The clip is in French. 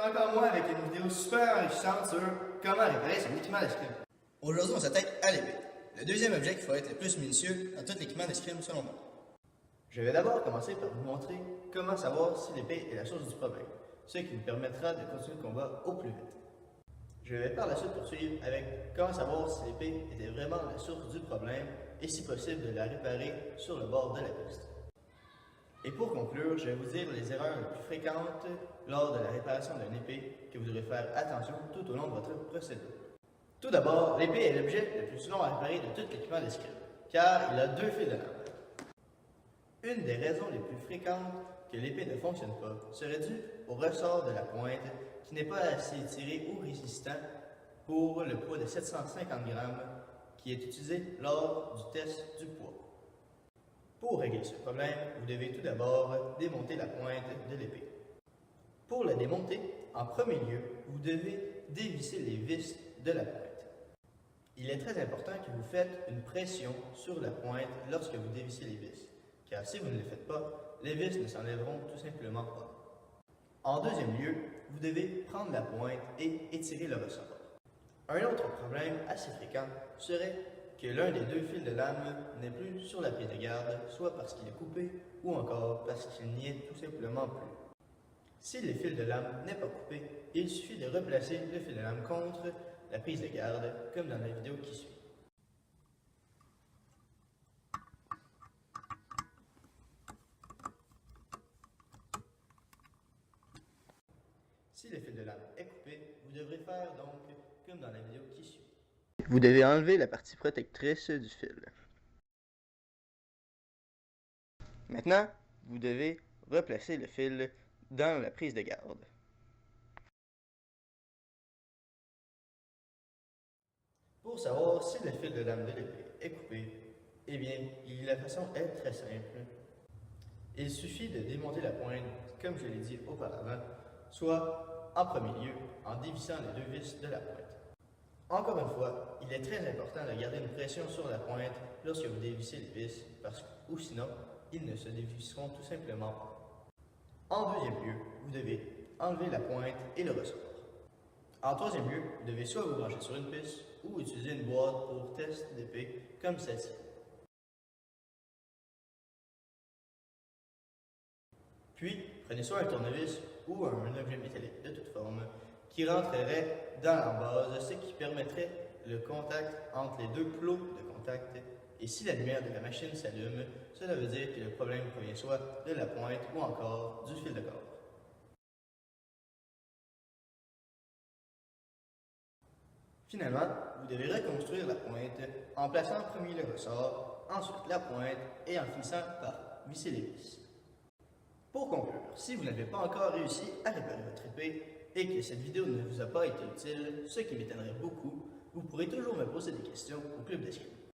encore moi avec une vidéo super enrichissante sur comment réparer son équipement d'escrime. Aujourd'hui, on s'attaque à l'épée, le deuxième objet qu'il faut être le plus minutieux dans tout l'équipement d'escrime selon moi. Je vais d'abord commencer par vous montrer comment savoir si l'épée est la source du problème, ce qui nous permettra de continuer le combat au plus vite. Je vais par la suite poursuivre avec comment savoir si l'épée était vraiment la source du problème et si possible de la réparer sur le bord de la piste. Et pour conclure, je vais vous dire les erreurs les plus fréquentes lors de la réparation d'une épée que vous devrez faire attention tout au long de votre procédure. Tout d'abord, l'épée est l'objet le plus long à réparer de tout l'équipement d'escrime, car il a deux fils de lame. Une des raisons les plus fréquentes que l'épée ne fonctionne pas serait due au ressort de la pointe qui n'est pas assez étiré ou résistant pour le poids de 750 grammes qui est utilisé lors du test du poids. Pour régler ce problème, vous devez tout d'abord démonter la pointe de l'épée. Pour la démonter, en premier lieu, vous devez dévisser les vis de la pointe. Il est très important que vous faites une pression sur la pointe lorsque vous dévissez les vis, car si vous ne le faites pas, les vis ne s'enlèveront tout simplement pas. En deuxième lieu, vous devez prendre la pointe et étirer le ressort. Un autre problème assez fréquent serait que l'un des deux fils de lame n'est plus sur la prise de garde, soit parce qu'il est coupé ou encore parce qu'il n'y est tout simplement plus. Si le fil de lame n'est pas coupé, il suffit de replacer le fil de lame contre la prise de garde, comme dans la vidéo qui suit. Si le fil de lame est coupé, vous devrez faire donc comme dans la vidéo qui suit. Vous devez enlever la partie protectrice du fil. Maintenant, vous devez replacer le fil dans la prise de garde. Pour savoir si le fil de lame de l'épée est coupé, eh bien, la façon est très simple. Il suffit de démonter la pointe, comme je l'ai dit auparavant, soit en premier lieu en dévissant les deux vis de la pointe. Encore une fois, il est très important de garder une pression sur la pointe lorsque vous dévissez les vis, ou sinon, ils ne se dévisseront tout simplement pas. En deuxième lieu, vous devez enlever la pointe et le ressort. En troisième lieu, vous devez soit vous brancher sur une piste ou utiliser une boîte pour test d'épée comme celle-ci. Puis, prenez soit un tournevis ou un objet métallique de toute forme qui rentrerait dans l'embase, ce qui permettrait le contact entre les deux plots de contact. Et si la lumière de la machine s'allume, cela veut dire que le problème provient soit de la pointe ou encore du fil de corps. Finalement, vous devez reconstruire la pointe en plaçant en premier le ressort, ensuite la pointe et en finissant par visser les vis. Pour conclure, si vous n'avez pas encore réussi à réparer votre épée et que cette vidéo ne vous a pas été utile, ce qui m'étonnerait beaucoup, vous pourrez toujours me poser des questions au club d'escrime.